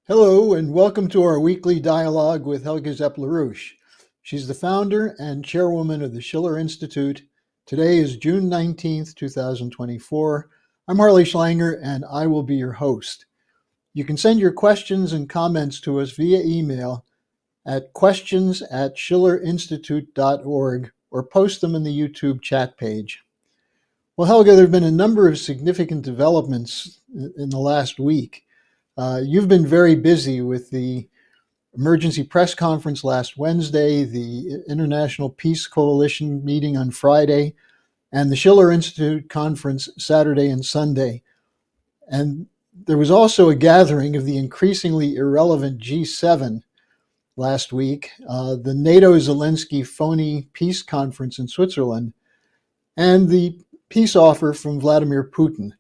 Hello, and welcome to our weekly dialogue with Helga Zepp-LaRouche. She's the founder and chairwoman of the Schiller Institute. Today is June 19th, 2024. I'm Harley Schlanger, and I will be your host. You can send your questions and comments to us via email at questions@schillerinstitute.org or post them in the YouTube chat page. Well, Helga, there have been a number of significant developments in the last week. You've been very busy with the emergency press conference last Wednesday, the International Peace Coalition meeting on Friday, and the Schiller Institute conference Saturday and Sunday. And there was also a gathering of the increasingly irrelevant G7 last week, the NATO-Zelensky phony peace conference in Switzerland, and the peace offer from Vladimir Putin.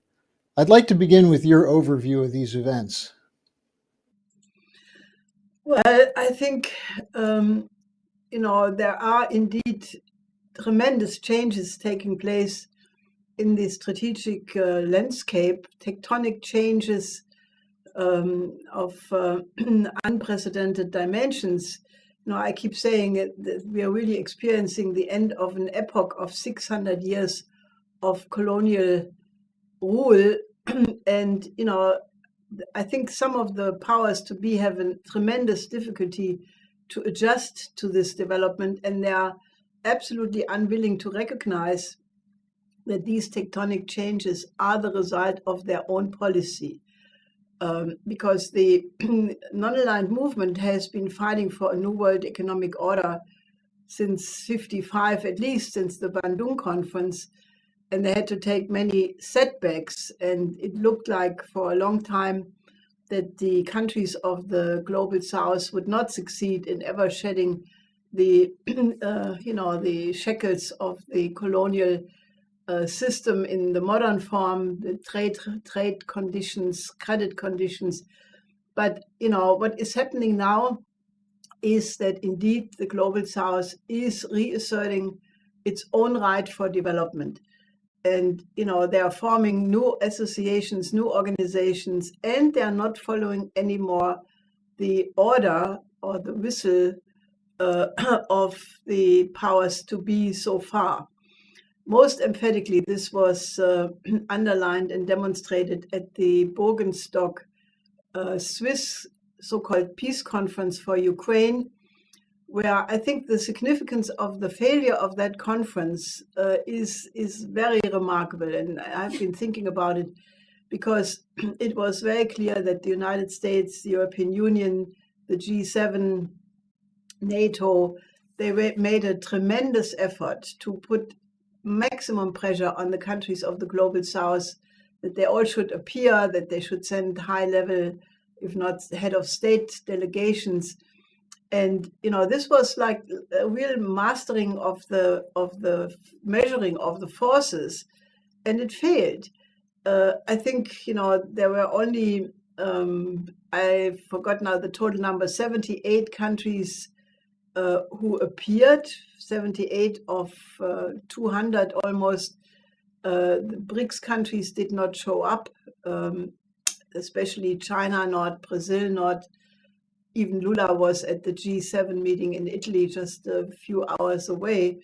I'd like to begin with your overview of these events. Well, I think, there are indeed tremendous changes taking place in the strategic landscape, tectonic changes of unprecedented dimensions. I keep saying that we are really experiencing the end of an epoch of 600 years of colonial rule. And, I think some of the powers to be have a tremendous difficulty to adjust to this development, and they are absolutely unwilling to recognize that these tectonic changes are the result of their own policy. Because the non-aligned movement has been fighting for a new world economic order since 55, at least since the Bandung conference, and they had to take many setbacks, and it looked like for a long time that the countries of the global south would not succeed in ever shedding the the shackles of the colonial system in the modern form, the trade conditions, credit conditions. But what is happening now is that indeed the global south is reasserting its own right for development. And they are forming new associations, new organizations, and they are not following anymore the order or the whistle of the powers to be so far. Most emphatically, this was underlined and demonstrated at the Bürgenstock Swiss so-called peace conference for Ukraine, where I think the significance of the failure of that conference is very remarkable. And I've been thinking about it because it was very clear that the United States, the European Union, the G7, NATO, they made a tremendous effort to put maximum pressure on the countries of the global south, that they all should appear, that they should send high-level, if not head of state delegations. And this was like a real mastering of the measuring of the forces, and it failed. I think there were only I forgot now the total number, 78 countries who appeared, 78 of 200 almost. The BRICS countries did not show up, especially China not, Brazil not. Even Lula was at the G7 meeting in Italy, just a few hours away.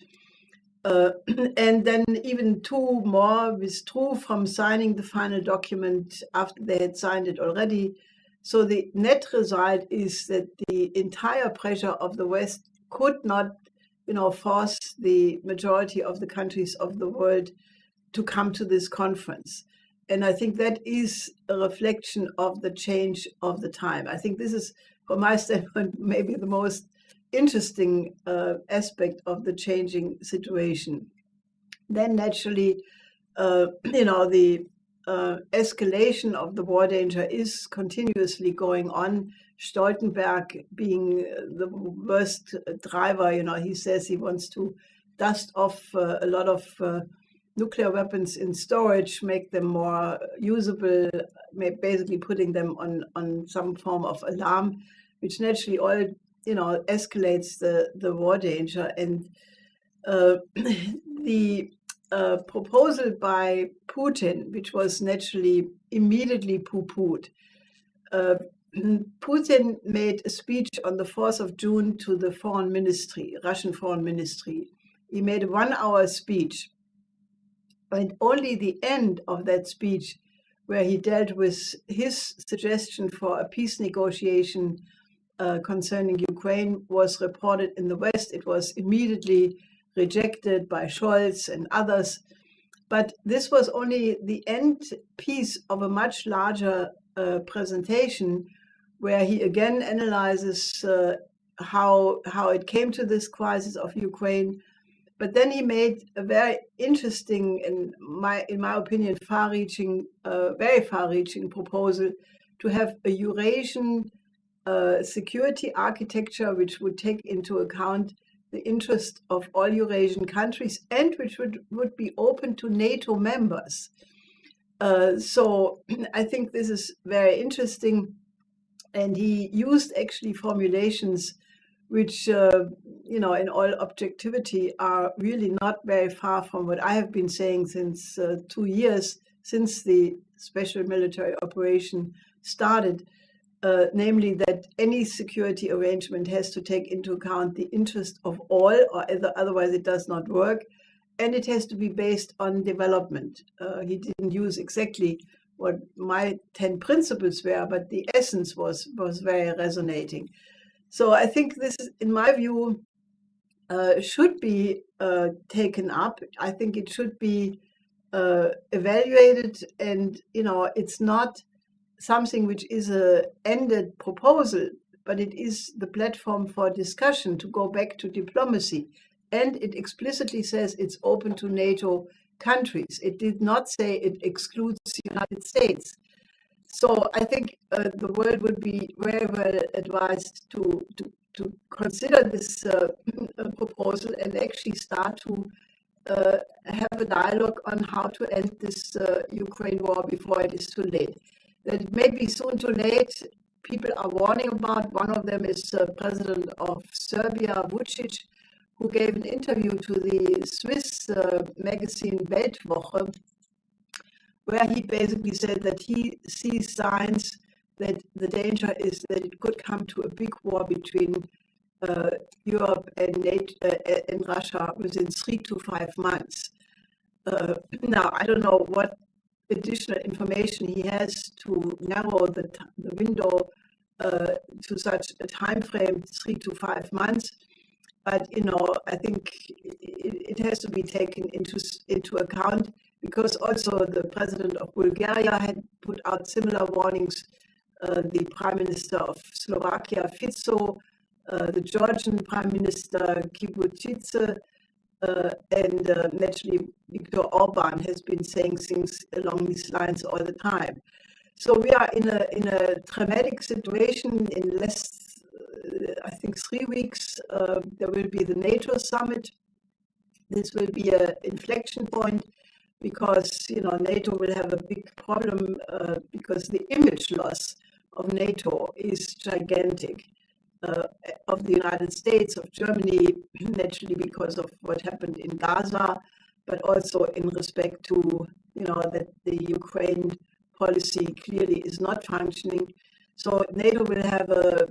And then even two more withdrew from signing the final document after they had signed it already. So the net result is that the entire pressure of the West could not, force the majority of the countries of the world to come to this conference. And I think that is a reflection of the change of the time. I think this is, from my standpoint, maybe the most interesting aspect of the changing situation. Then naturally, the escalation of the war danger is continuously going on. Stoltenberg being the worst driver, he says he wants to dust off a lot of nuclear weapons in storage, make them more usable, basically putting them on some form of alarm, which naturally all escalates the war danger. And the proposal by Putin, which was naturally immediately poo-pooed, Putin made a speech on the 4th of June to the foreign ministry, Russian foreign ministry. He made a 1-hour speech. And only the end of that speech, where he dealt with his suggestion for a peace negotiation concerning Ukraine, was reported in the West. It was immediately rejected by Scholz and others. But this was only the end piece of a much larger presentation, where he again analyzes how it came to this crisis of Ukraine. But then he made a very interesting, in my opinion, very far-reaching proposal to have a Eurasian security architecture, which would take into account the interest of all Eurasian countries and which would be open to NATO members. So I think this is very interesting. And he used actually formulations which, in all objectivity, are really not very far from what I have been saying since 2 years, since the special military operation started, namely that any security arrangement has to take into account the interest of all, or otherwise it does not work, and it has to be based on development. He didn't use exactly what my 10 principles were, but the essence was very resonating. So I think this, in my view, should be taken up. I think it should be evaluated, and it's not something which is a ended proposal, but it is the platform for discussion to go back to diplomacy. And it explicitly says it's open to NATO countries. It did not say it excludes the United States. So I think the world would be very well advised to consider this proposal and actually start to have a dialogue on how to end this Ukraine war before it is too late. That it may be soon too late, people are warning about. One of them is President of Serbia, Vučić, who gave an interview to the Swiss magazine Weltwoche, where he basically said that he sees signs that the danger is that it could come to a big war between Europe and Russia within 3 to 5 months. Now, I don't know what additional information he has to narrow the window to such a time frame, 3 to 5 months. But I think it has to be taken into account, because also the president of Bulgaria had put out similar warnings. The Prime Minister of Slovakia, Fico, the Georgian Prime Minister Kibouchice, and naturally Viktor Orban has been saying things along these lines all the time. So we are in a dramatic situation. In less, I think, 3 weeks, there will be the NATO summit. This will be an inflection point, because NATO will have a big problem because the image loss of NATO is gigantic. Of the United States, of Germany, naturally because of what happened in Gaza, but also in respect to that the Ukraine policy clearly is not functioning. So NATO will have a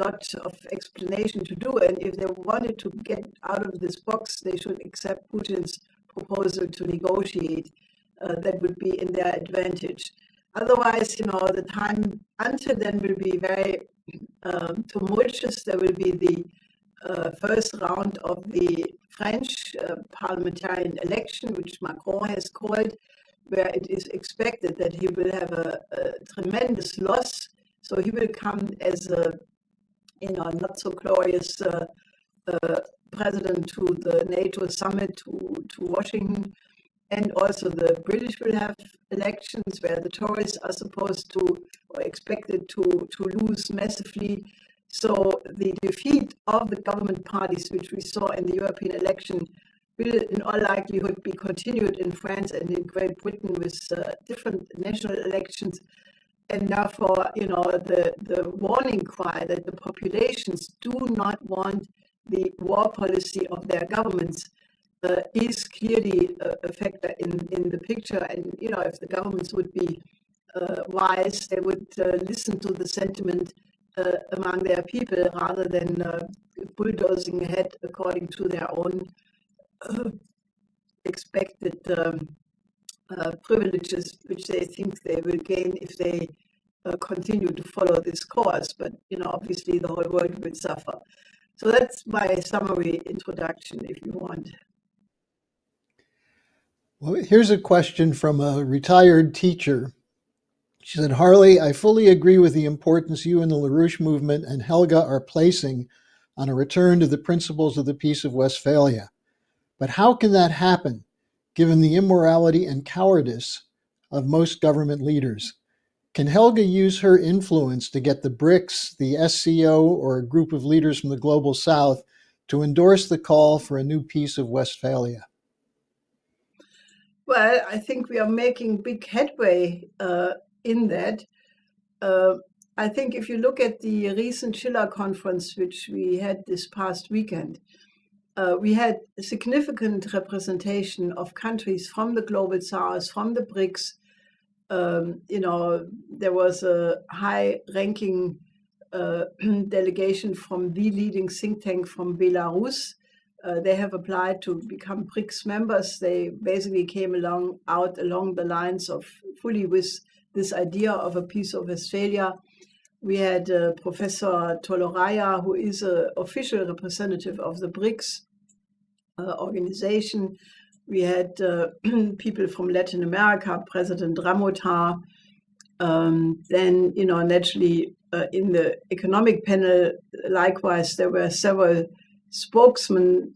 lot of explanation to do, and if they wanted to get out of this box, they should accept Putin's proposal to negotiate. That would be in their advantage. Otherwise, the time until then will be very tumultuous. There will be the first round of the French parliamentarian election, which Macron has called, where it is expected that he will have a tremendous loss. So he will come as a not so glorious president to the NATO summit to Washington. And also the British will have elections where the Tories are supposed to, or expected to lose massively. So the defeat of the government parties, which we saw in the European election, will in all likelihood be continued in France and in Great Britain with different national elections. And therefore, the warning cry that the populations do not want the war policy of their governments is clearly a factor in the picture. And if the governments would be wise, they would listen to the sentiment among their people rather than bulldozing ahead according to their own expected privileges, which they think they will gain if they continue to follow this course. But obviously, the whole world will suffer. So that's my summary introduction, if you want. Well, here's a question from a retired teacher. She said, Harley, I fully agree with the importance you and the LaRouche movement and Helga are placing on a return to the principles of the Peace of Westphalia. But how can that happen, given the immorality and cowardice of most government leaders? Can Helga use her influence to get the BRICS, the SCO, or a group of leaders from the Global South to endorse the call for a new Peace of Westphalia? Well, I think we are making big headway in that. I think if you look at the recent Schiller conference, which we had this past weekend, we had a significant representation of countries from the Global South, from the BRICS. There was a high-ranking delegation from the leading think tank from Belarus. They have applied to become BRICS members. They basically came out along the lines of fully with this idea of a Peace of Westphalia. We had Professor Toloraya, who is an official representative of the BRICS organization. We had people from Latin America, President Ramota. Then, naturally, in the economic panel, likewise, there were several spokesmen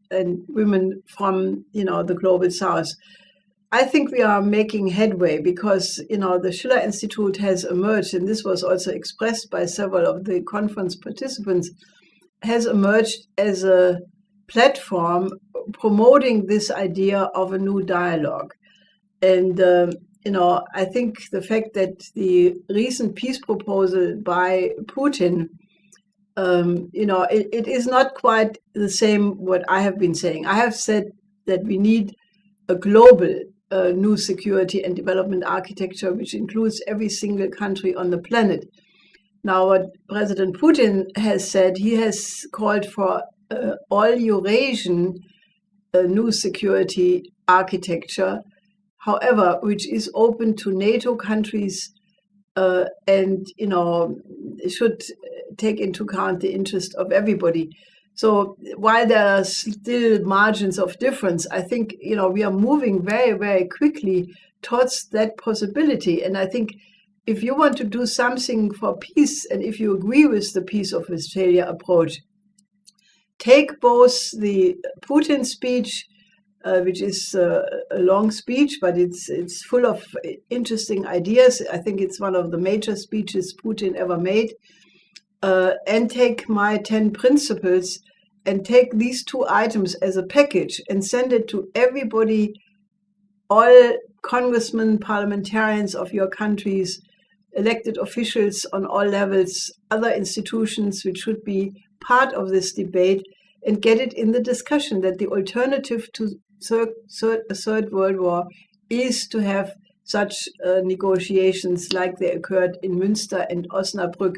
and women from, the Global South. I think we are making headway because, the Schiller Institute has emerged, and this was also expressed by several of the conference participants, has emerged as a platform promoting this idea of a new dialogue. And, I think the fact that the recent peace proposal by Putin, it is not quite the same what I have been saying. I have said that we need a global new security and development architecture, which includes every single country on the planet. Now, what President Putin has said, he has called for all Eurasian new security architecture, however, which is open to NATO countries and, should take into account the interest of everybody. So while there are still margins of difference, I think, we are moving very, very quickly towards that possibility. And I think if you want to do something for peace, and if you agree with the Peace of Westphalia approach, take both the Putin speech, which is a long speech, but it's full of interesting ideas. I think it's one of the major speeches Putin ever made. And take my 10 principles and take these two items as a package and send it to everybody, all congressmen, parliamentarians of your countries, elected officials on all levels, other institutions which should be part of this debate, and get it in the discussion that the alternative to a third world war is to have such negotiations like they occurred in Münster and Osnabrück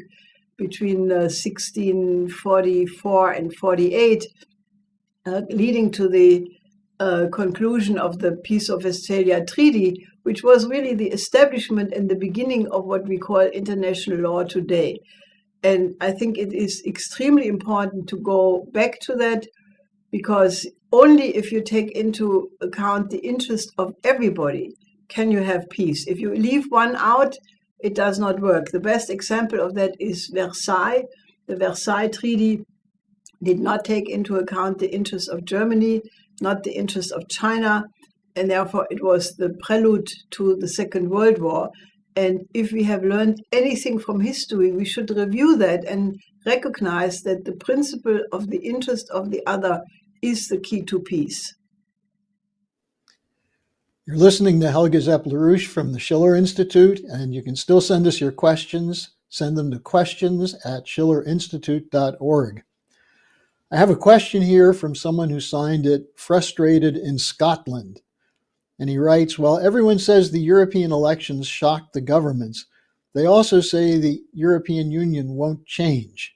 between 1644 and 48, leading to the conclusion of the Peace of Westphalia Treaty, which was really the establishment and the beginning of what we call international law today. And I think it is extremely important to go back to that, because only if you take into account the interest of everybody can you have peace. If you leave one out, it does not work. The best example of that is Versailles. The Versailles Treaty did not take into account the interests of Germany, not the interests of China, and therefore it was the prelude to the Second World War. And if we have learned anything from history, we should review that and recognize that the principle of the interest of the other is the key to peace. You're listening to Helga Zepp-LaRouche from the Schiller Institute, and you can still send us your questions. Send them to questions@schillerinstitute.org. I have a question here from someone who signed it, frustrated in Scotland. And he writes, while everyone says the European elections shocked the governments, they also say the European Union won't change.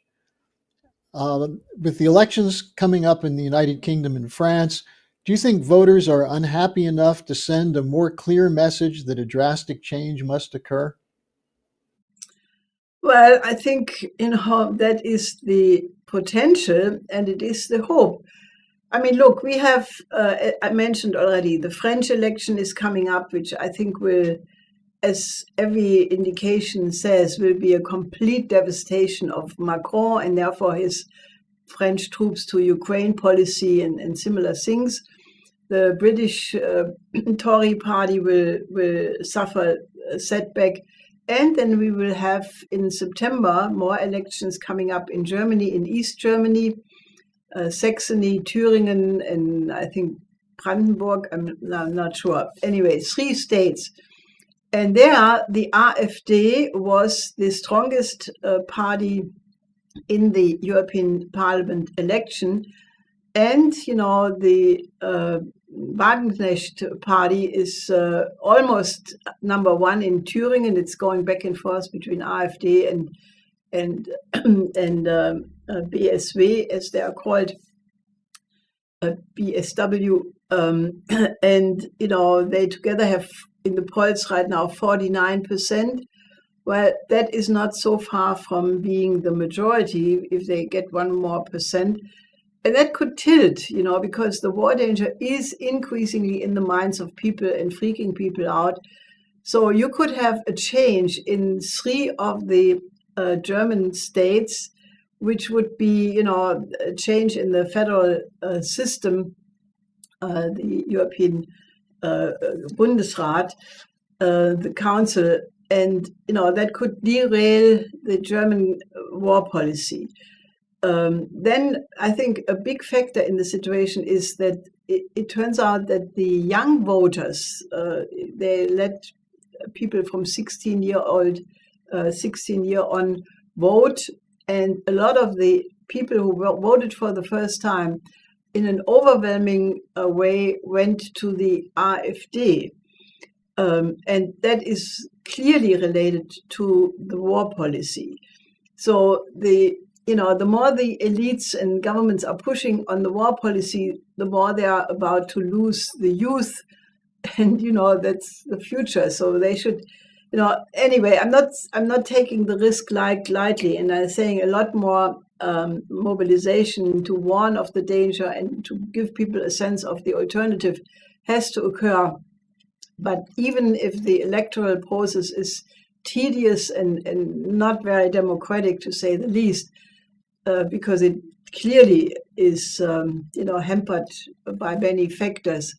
With the elections coming up in the United Kingdom and France, do you think voters are unhappy enough to send a more clear message that a drastic change must occur? Well, I think, that is the potential and it is the hope. I mean, look, we have, I mentioned already, the French election is coming up, which I think will, as every indication says, will be a complete devastation of Macron and therefore his French troops to Ukraine policy and similar things. The British Tory party will suffer a setback. And then we will have in September more elections coming up in Germany, in East Germany, Saxony, Thüringen, and I think Brandenburg. I'm not sure. Anyway, 3 states. And there, the AfD was the strongest party in the European Parliament election. And, the Wagenknecht party is almost number 1 in Thüringen. It's going back and forth between AfD and BSW, as they are called, BSW. And, they together have in the polls right now 49%. Well, that is not so far from being the majority if they get 1 more percent. And that could tilt, because the war danger is increasingly in the minds of people and freaking people out. So you could have a change in 3 of the German states, which would be, a change in the federal system, the European Bundesrat, the council, and, that could derail the German war policy. Then I think a big factor in the situation is that it turns out that the young voters, they let people from 16 year on vote, and a lot of the people who voted for the first time in an overwhelming way went to the AfD. And that is clearly related to the war policy. So the more the elites and governments are pushing on the war policy, the more they are about to lose the youth. And, that's the future. So they should, anyway, I'm not taking the risk lightly. And I'm saying a lot more mobilization to warn of the danger and to give people a sense of the alternative has to occur. But even if the electoral process is tedious and not very democratic, to say the least, because it clearly is, hampered by many factors.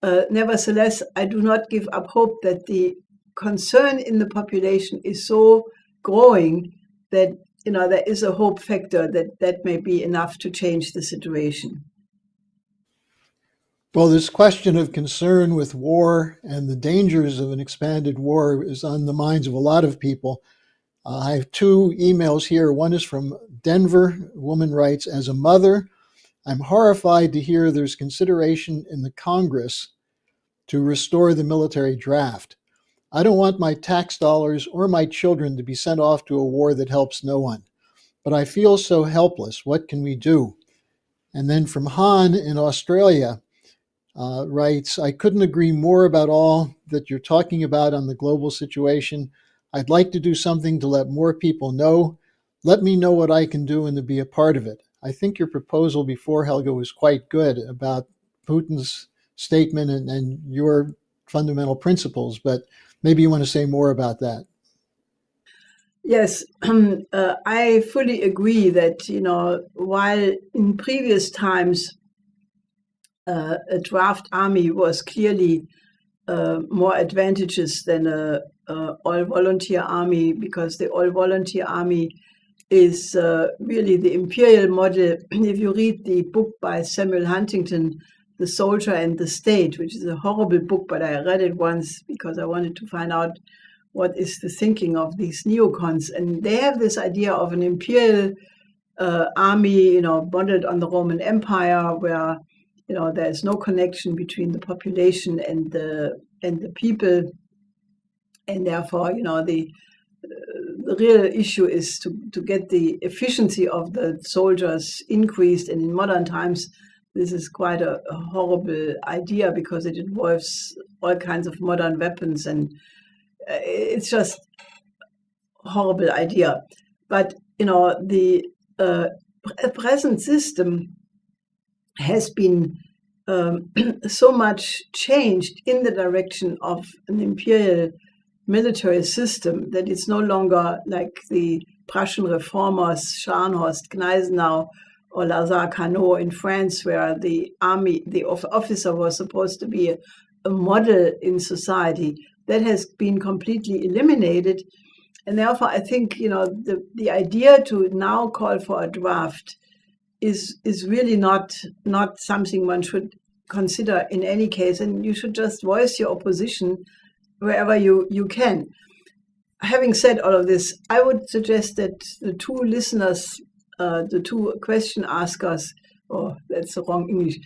Nevertheless, I do not give up hope that the concern in the population is so growing that, there is a hope factor that may be enough to change the situation. Well, this question of concern with war and the dangers of an expanded war is on the minds of a lot of people. I have 2 emails here. One is from Denver. A woman writes, as a mother, I'm horrified to hear there's consideration in the Congress to restore the military draft. I don't want my tax dollars or my children to be sent off to a war that helps no one. But I feel so helpless. What can we do? And then from Han in Australia, writes, I couldn't agree more about all that you're talking about on the global situation. I'd like to do something to let more people know. Let me know what I can do and to be a part of it. I think your proposal before, Helga, was quite good about Putin's statement and your fundamental principles, but maybe you want to say more about that. Yes, I fully agree that, while in previous times a draft army was clearly more advantageous than a all-volunteer army, because the all-volunteer army is really the imperial model. If you read the book by Samuel Huntington, The Soldier and the State, which is a horrible book, but I read it once because I wanted to find out what is the thinking of these neocons. And they have this idea of an imperial army, modeled on the Roman Empire, where, there's no connection between the population and the people, and therefore, the real issue is to get the efficiency of the soldiers increased. And in modern times, this is quite a horrible idea because it involves all kinds of modern weapons, and it's just a horrible idea. But the present system has been so much changed in the direction of an imperial military system that it's no longer like the Prussian reformers, Scharnhorst, Gneisenau, or Lazare Carnot in France, where the army, the officer was supposed to be a model in society. That has been completely eliminated. And therefore, I think, the idea to now call for a draft is really not something one should consider in any case. And you should just voice your opposition wherever you can. Having said all of this, I would suggest that the two listeners, the two question askers, or that's the wrong English,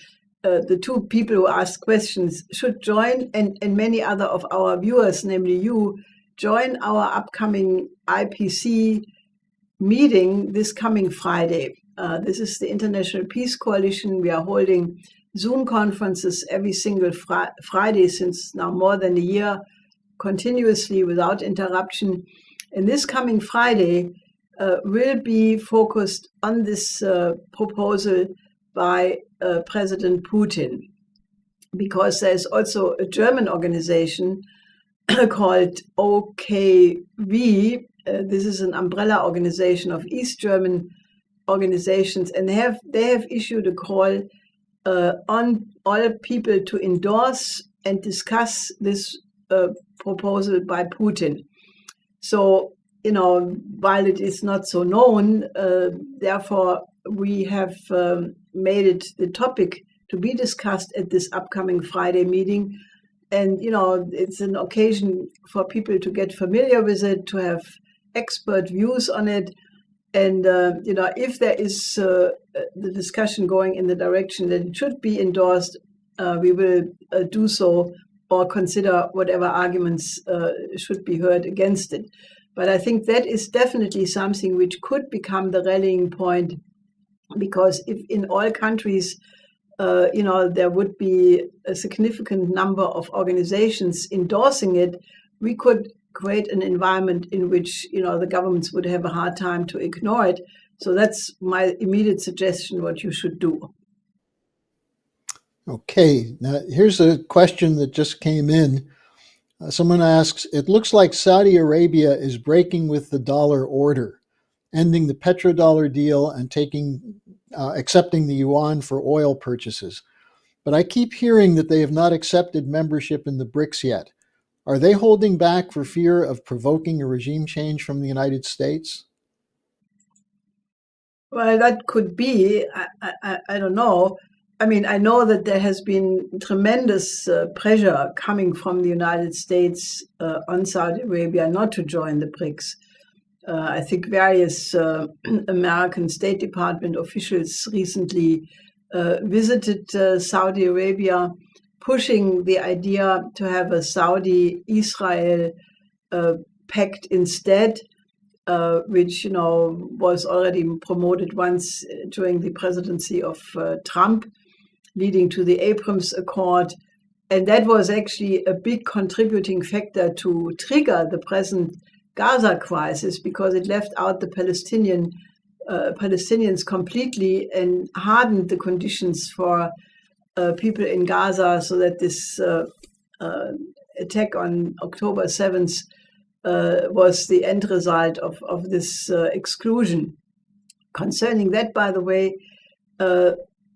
the two people who ask questions should join, and many other of our viewers, namely you, join our upcoming IPC meeting this coming Friday. This is the International Peace Coalition. We are holding Zoom conferences every single Friday since now more than a year, continuously without interruption. And this coming Friday will be focused on this proposal by President Putin, because there's also a German organization called OKW. This is an umbrella organization of East German organizations, and they have issued a call on all people to endorse and discuss this proposal by Putin. So, while it is not so known, therefore we have made it the topic to be discussed at this upcoming Friday meeting. And, it's an occasion for people to get familiar with it, to have expert views on it. And, if there is the discussion going in the direction that it should be endorsed, we will do so, or consider whatever arguments should be heard against it. But I think that is definitely something which could become the rallying point, because if in all countries, there would be a significant number of organizations endorsing it, we could create an environment in which, the governments would have a hard time to ignore it. So that's my immediate suggestion, what you should do. Okay, now here's a question that just came in. Someone asks, it looks like Saudi Arabia is breaking with the dollar order, ending the petrodollar deal and accepting the yuan for oil purchases. But I keep hearing that they have not accepted membership in the BRICS yet. Are they holding back for fear of provoking a regime change from the United States? Well, that could be. I don't know. I mean, I know that there has been tremendous pressure coming from the United States on Saudi Arabia not to join the BRICS. I think various American State Department officials recently visited Saudi Arabia, pushing the idea to have a Saudi-Israel pact instead, which was already promoted once during the presidency of Trump, leading to the Abrams Accord. And that was actually a big contributing factor to trigger the present Gaza crisis, because it left out the Palestinians completely and hardened the conditions for people in Gaza, so that this attack on October 7th was the end result of this exclusion. Concerning that, by the way,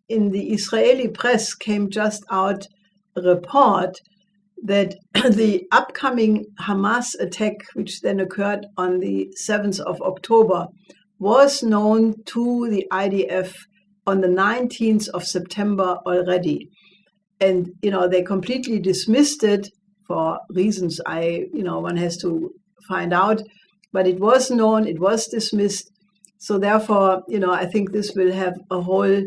in the Israeli press came just out a report that the upcoming Hamas attack, which then occurred on the 7th of October, was known to the IDF on the 19th of September already. And, they completely dismissed it for reasons one has to find out, but it was known, it was dismissed. So therefore, I think this will have a whole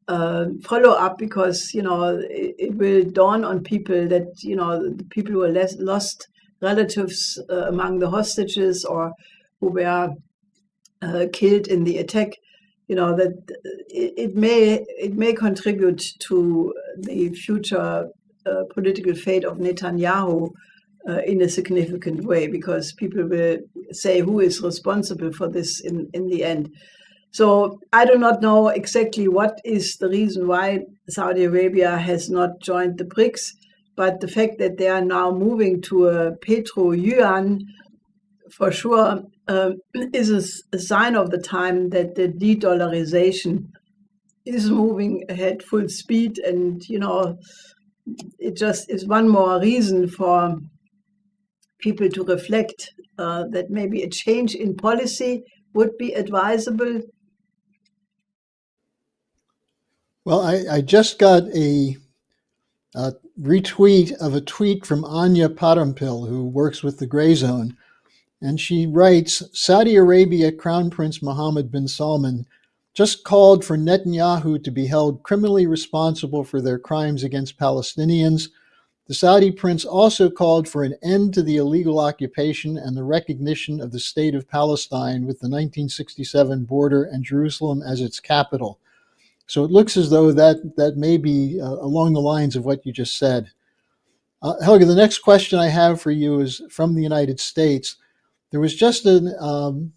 follow up, because it will dawn on people that the people who are lost relatives among the hostages or who were killed in the attack, that it may contribute to the future political fate of Netanyahu in a significant way, because people will say who is responsible for this in the end. So I do not know exactly what is the reason why Saudi Arabia has not joined the BRICS, but the fact that they are now moving to a petro-yuan for sure is a sign of the time that the de-dollarization is moving ahead full speed. And, it just is one more reason for people to reflect that maybe a change in policy would be advisable. Well, I just got a retweet of a tweet from Anya Parampil, who works with the Gray Zone. And she writes, Saudi Arabia Crown Prince Mohammed bin Salman just called for Netanyahu to be held criminally responsible for their crimes against Palestinians. The Saudi prince also called for an end to the illegal occupation and the recognition of the state of Palestine with the 1967 border and Jerusalem as its capital. So it looks as though that may be along the lines of what you just said. Helga, the next question I have for you is from the United States. There was just an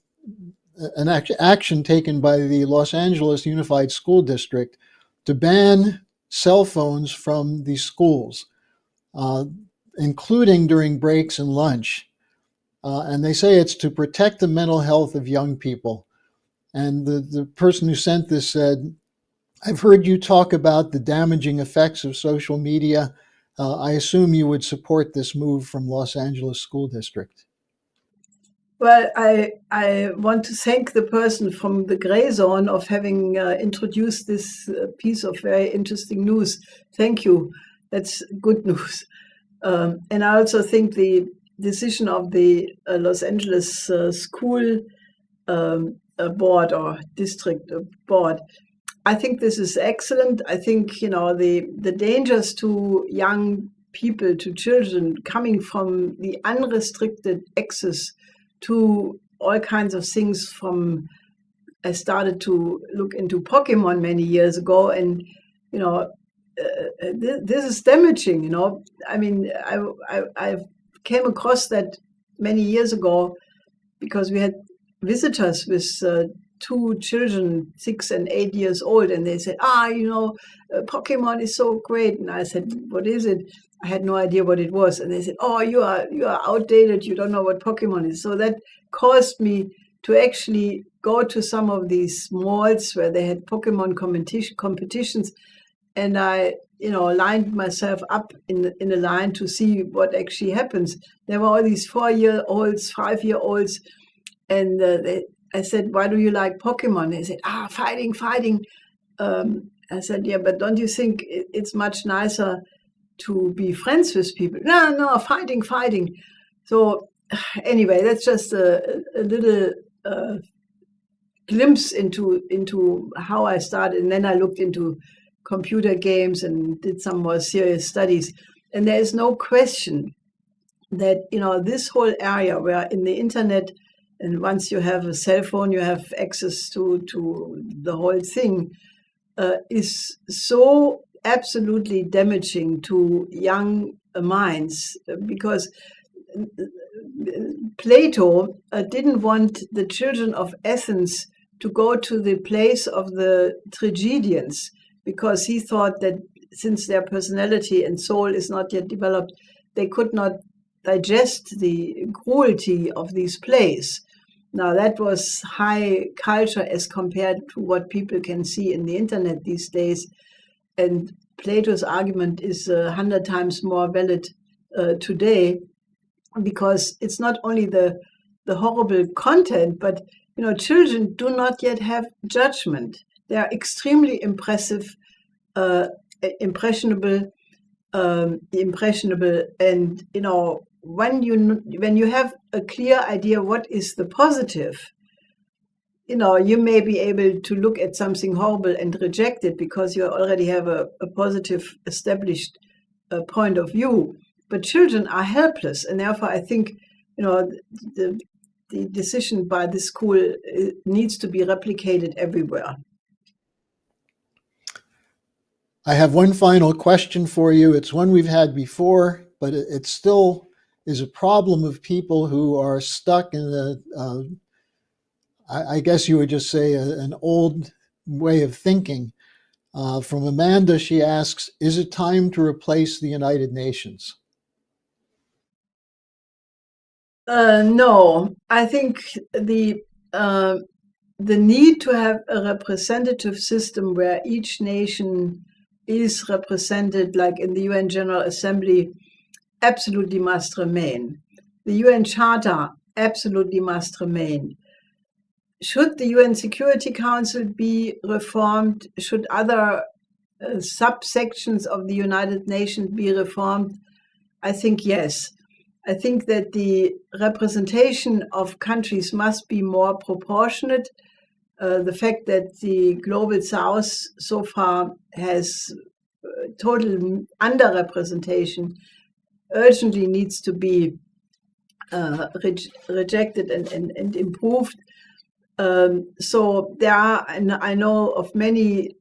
action taken by the Los Angeles Unified School District to ban cell phones from the schools, including during breaks and lunch. And they say it's to protect the mental health of young people. And the person who sent this said, I've heard you talk about the damaging effects of social media. I assume you would support this move from Los Angeles School District. Well, I want to thank the person from the Gray Zone of having introduced this piece of very interesting news. Thank you. That's good news. And I also think the decision of the Los Angeles school board or district board, I think this is excellent. I think, the dangers to young people, to children, coming from the unrestricted access to all kinds of things I started to look into Pokemon many years ago, and, this is damaging, I mean, I came across that many years ago because we had visitors with two children, 6 and 8 years old, and they said, Pokemon is so great. And I said, what is it? I had no idea what it was. And they said, oh, you are outdated. You don't know what Pokemon is. So that caused me to actually go to some of these malls where they had Pokemon competitions. And I, lined myself up in a line to see what actually happens. There were all these 4-year-olds, 5-year-olds. And I said, why do you like Pokemon? They said, fighting. I said, yeah, but don't you think it's much nicer to be friends with people? No, fighting. So anyway, that's just a little glimpse into how I started. And then I looked into computer games and did some more serious studies. And there is no question that, this whole area where in the internet, and once you have a cell phone, you have access to the whole thing, is so absolutely damaging to young minds, because Plato didn't want the children of Athens to go to the place of the tragedians, because he thought that since their personality and soul is not yet developed, they could not digest the cruelty of these plays. Now, that was high culture as compared to what people can see in the internet these days. And Plato's argument is 100 times more valid today, because it's not only the horrible content, but children do not yet have judgment. They are extremely impressionable, and when you have a clear idea what is the positive, you may be able to look at something horrible and reject it because you already have a positive established point of view. But children are helpless, and therefore I think the decision by the school needs to be replicated everywhere. I have one final question for you. It's one we've had before, but it still is a problem of people who are stuck in I guess you would just say an old way of thinking. From Amanda, she asks, is it time to replace the United Nations? No, I think the need to have a representative system where each nation is represented, like in the UN General Assembly, absolutely must remain. The UN Charter absolutely must remain. Should the UN Security Council be reformed? Should other subsections of the United Nations be reformed? I think yes. I think that the representation of countries must be more proportionate. The fact that the global south so far has total underrepresentation urgently needs to be rejected and improved. So there are, and I know of many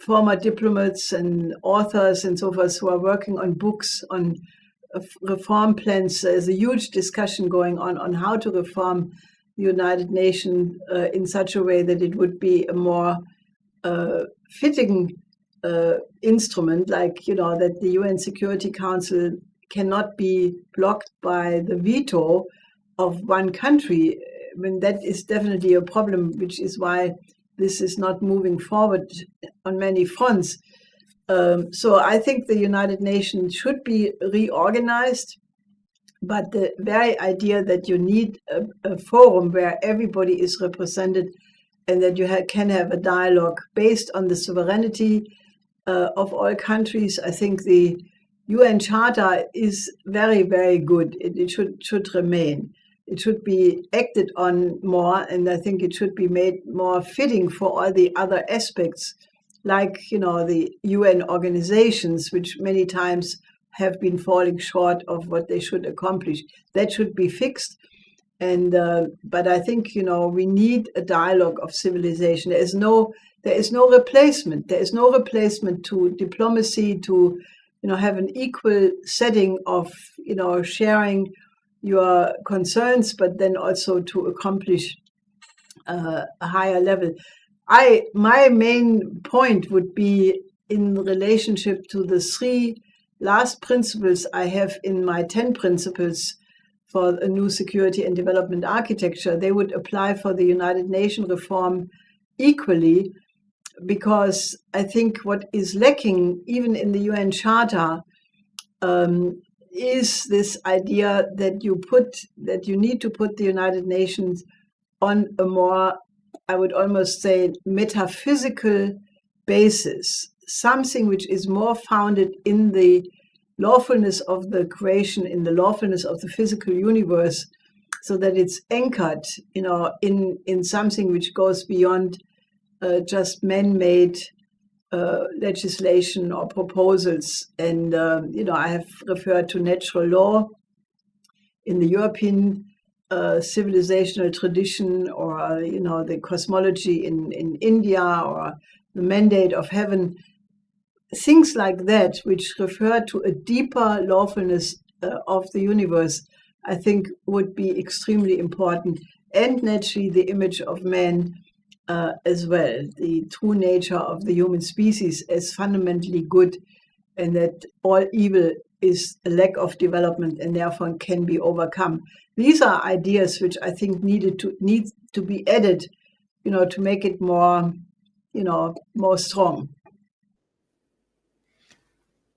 former diplomats and authors and so forth who are working on books on reform plans. There's a huge discussion going on how to reform the United Nations in such a way that it would be a more fitting instrument, like, that the UN Security Council cannot be blocked by the veto of one country. I mean, that is definitely a problem, which is why this is not moving forward on many fronts. So I think the United Nations should be reorganized, but the very idea that you need a forum where everybody is represented and that you can have a dialogue based on the sovereignty of all countries, I think the UN Charter is very, very good. It should remain. It should be acted on more, and I think it should be made more fitting for all the other aspects, like, the UN organizations, which many times have been falling short of what they should accomplish. That should be fixed. And but I think, we need a dialogue of civilization. There is no replacement. There is no replacement to diplomacy, to have an equal setting of sharing your concerns, but then also to accomplish a higher level. My main point would be in relationship to the 3 last principles I have in my 10 principles for a new security and development architecture. They would apply for the United Nations reform equally, because I think what is lacking even in the UN Charter is this idea that you need to put the United Nations on a more, I would almost say, metaphysical basis, something which is more founded in the lawfulness of the creation, in the lawfulness of the physical universe, so that it's anchored, in something which goes beyond just man-made legislation or proposals. And I have referred to natural law in the European civilizational tradition, or the cosmology in India, or the mandate of heaven. Things like that, which refer to a deeper lawfulness of the universe, I think would be extremely important. And naturally, the image of man as well, the true nature of the human species as fundamentally good, and that all evil is a lack of development and therefore can be overcome. These are ideas which I think need to be added, to make it more strong.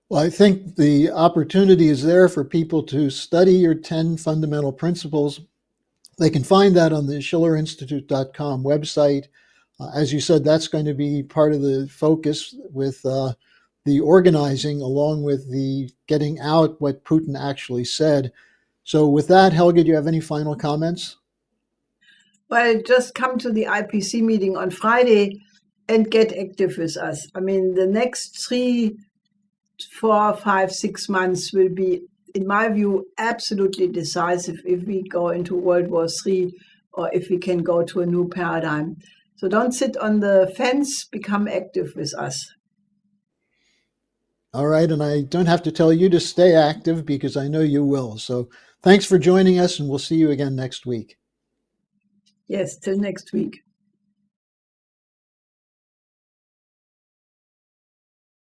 Well, I think the opportunity is there for people to study your 10 fundamental principles. They can find that on the schillerinstitute.com website. As you said, that's going to be part of the focus with the organizing, along with the getting out what Putin actually said. So with that, Helga, do you have any final comments? Well, just come to the IPC meeting on Friday and get active with us. I mean, the next 3, 4, 5, 6 months will be, in my view, absolutely decisive if we go into World War III or if we can go to a new paradigm. So don't sit on the fence, become active with us. All right, and I don't have to tell you to stay active because I know you will. So thanks for joining us, and we'll see you again next week. Yes, till next week.